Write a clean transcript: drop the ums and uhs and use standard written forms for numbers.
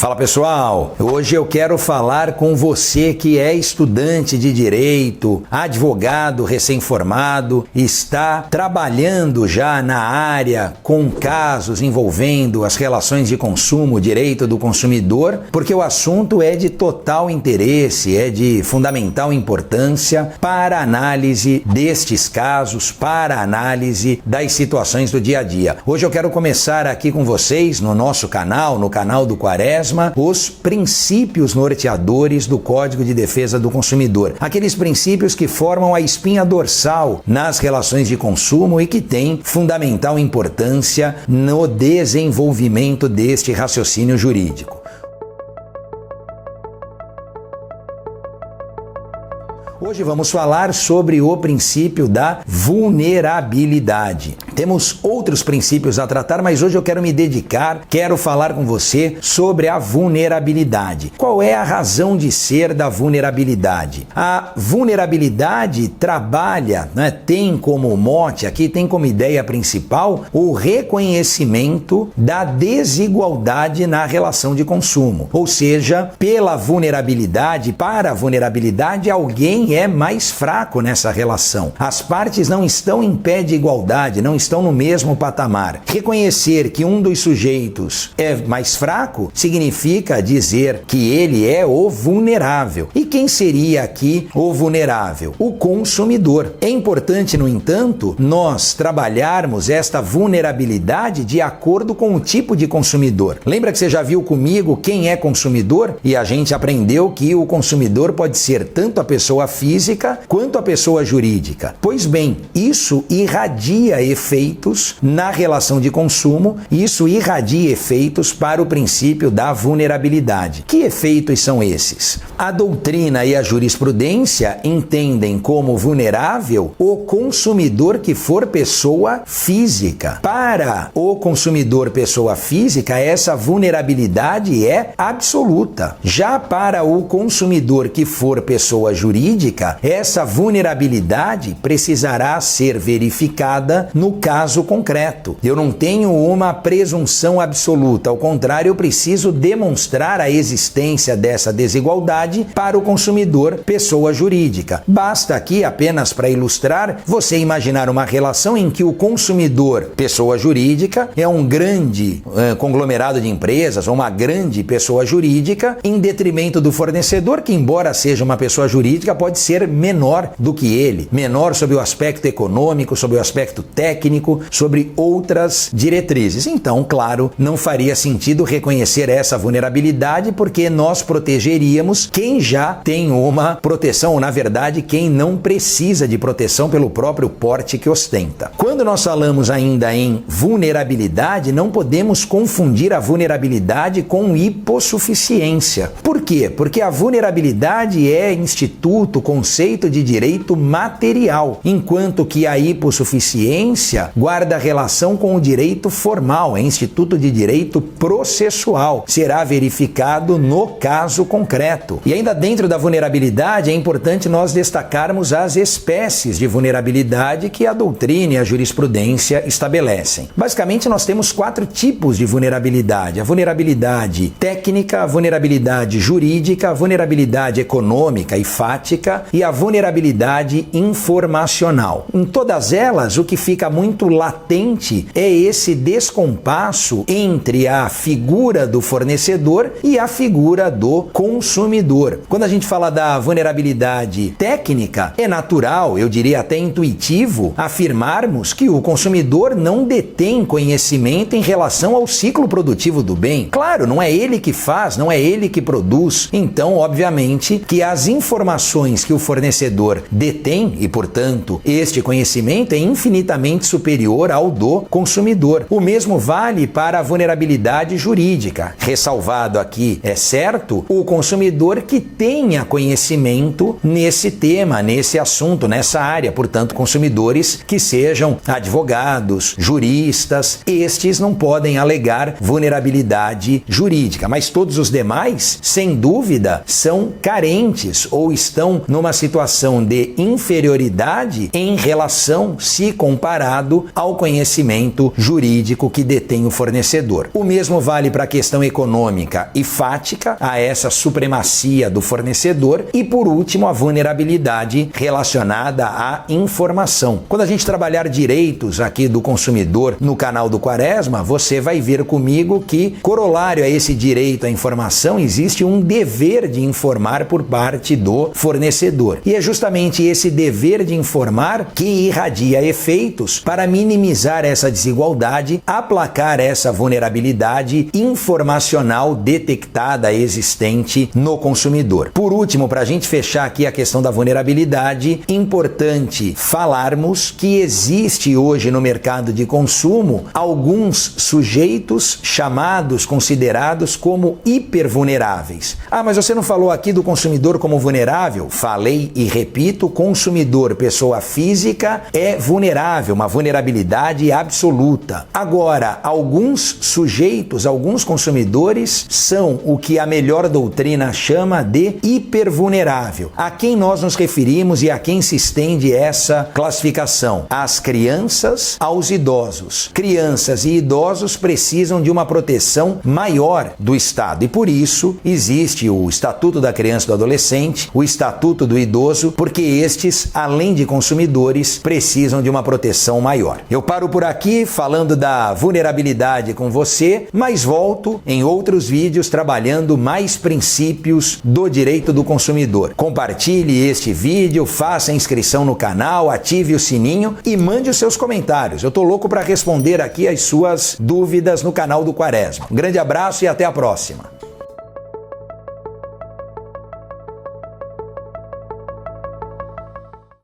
Fala pessoal, hoje eu quero falar com você que é estudante de direito, advogado recém-formado, está trabalhando já na área com casos envolvendo as relações de consumo, direito do consumidor, porque o assunto é de total interesse, é de fundamental importância para a análise destes casos, para a análise das situações do dia a dia. Hoje eu quero começar aqui com vocês no nosso canal, no canal do Quaresma, os princípios norteadores do Código de Defesa do Consumidor. Aqueles princípios que formam a espinha dorsal nas relações de consumo e que têm fundamental importância no desenvolvimento deste raciocínio jurídico. Hoje vamos falar sobre o princípio da vulnerabilidade. Temos outros princípios a tratar, mas hoje eu quero me dedicar, quero falar com você sobre a vulnerabilidade. Qual é a razão de ser da vulnerabilidade? A vulnerabilidade trabalha, tem como mote aqui, tem como ideia principal o reconhecimento da desigualdade na relação de consumo. Ou seja, pela vulnerabilidade, para a vulnerabilidade, alguém é mais fraco nessa relação. As partes não estão em pé de igualdade, não estão no mesmo patamar. Reconhecer que um dos sujeitos é mais fraco significa dizer que ele é o vulnerável. E quem seria aqui o vulnerável? O consumidor. É importante, no entanto, nós trabalharmos esta vulnerabilidade de acordo com o tipo de consumidor. Lembra que você já viu comigo quem é consumidor? E a gente aprendeu que o consumidor pode ser tanto a pessoa física quanto a pessoa jurídica. Pois bem, isso irradia efeitos na relação de consumo, isso irradia efeitos para o princípio da vulnerabilidade. Que efeitos são esses? A doutrina e a jurisprudência entendem como vulnerável o consumidor que for pessoa física. Para o consumidor pessoa física, essa vulnerabilidade é absoluta. Já para o consumidor que for pessoa jurídica, essa vulnerabilidade precisará ser verificada no caso concreto. Eu não tenho uma presunção absoluta, ao contrário, eu preciso demonstrar a existência dessa desigualdade para o consumidor pessoa jurídica. Basta aqui, apenas para ilustrar, você imaginar uma relação em que o consumidor pessoa jurídica é um grande conglomerado de empresas ou uma grande pessoa jurídica em detrimento do fornecedor, que embora seja uma pessoa jurídica, pode ser menor do que ele, menor sob o aspecto econômico, sob o aspecto técnico, sobre outras diretrizes. Então, claro, não faria sentido reconhecer essa vulnerabilidade, porque nós protegeríamos quem já tem uma proteção, ou na verdade, quem não precisa de proteção pelo próprio porte que ostenta. Quando nós falamos ainda em vulnerabilidade, não podemos confundir a vulnerabilidade com hipossuficiência. Por quê? Porque a vulnerabilidade é instituto, conceito de direito material, enquanto que a hipossuficiência guarda relação com o direito formal, é instituto de direito processual, será verificado no caso concreto. E ainda dentro da vulnerabilidade é importante nós destacarmos as espécies de vulnerabilidade que a doutrina e a jurisprudência estabelecem. Basicamente nós temos 4 tipos de vulnerabilidade: a vulnerabilidade técnica, a vulnerabilidade jurídica, a vulnerabilidade econômica e fática e a vulnerabilidade informacional. Em todas elas, o que fica muito latente é esse descompasso entre a figura do fornecedor e a figura do consumidor. Quando a gente fala da vulnerabilidade técnica, é natural, eu diria até intuitivo, afirmarmos que o consumidor não detém conhecimento em relação ao ciclo produtivo do bem. Claro, não é ele que faz, não é ele que produz. Então, obviamente, que as informações que o fornecedor detém e, portanto, este conhecimento é infinitamente superior ao do consumidor. O mesmo vale para a vulnerabilidade jurídica. Ressalvado aqui, é certo, o consumidor que tenha conhecimento nesse tema, nesse assunto, nessa área. Portanto, consumidores que sejam advogados, juristas, estes não podem alegar vulnerabilidade jurídica, mas todos os demais, sem dúvida, são carentes ou estão numa situação de inferioridade em relação, se comparado ao conhecimento jurídico que detém o fornecedor. O mesmo vale para a questão econômica e fática, a essa supremacia do fornecedor, e por último a vulnerabilidade relacionada à informação. Quando a gente trabalhar direitos aqui do consumidor no canal do Quaresma, você vai ver comigo que, corolário a esse direito à informação, existe um dever de informar por parte do fornecedor. E é justamente esse dever de informar que irradia efeitos para minimizar essa desigualdade, aplacar essa vulnerabilidade informacional detectada existente no consumidor. Por último, para a gente fechar aqui a questão da vulnerabilidade, importante falarmos que existe hoje no mercado de consumo alguns sujeitos chamados, considerados como hipervulneráveis. Ah, mas você não falou aqui do consumidor como vulnerável? Falei e repito, consumidor, pessoa física, é vulnerável, uma vulnerabilidade absoluta. Agora, alguns sujeitos, alguns consumidores são o que a melhor doutrina chama de hipervulnerável. A quem nós nos referimos e a quem se estende essa classificação? Às crianças, aos idosos. Crianças e idosos precisam de uma proteção maior do Estado e por isso existe o Estatuto da Criança e do Adolescente, o Estatuto do Idoso, porque estes, além de consumidores, precisam de uma proteção maior. Eu paro por aqui falando da vulnerabilidade com você, mas volto em outros vídeos trabalhando mais princípios do direito do consumidor. Compartilhe este vídeo, faça inscrição no canal, ative o sininho e mande os seus comentários. Eu tô louco para responder aqui as suas dúvidas no canal do Quaresma. Um grande abraço e até a próxima.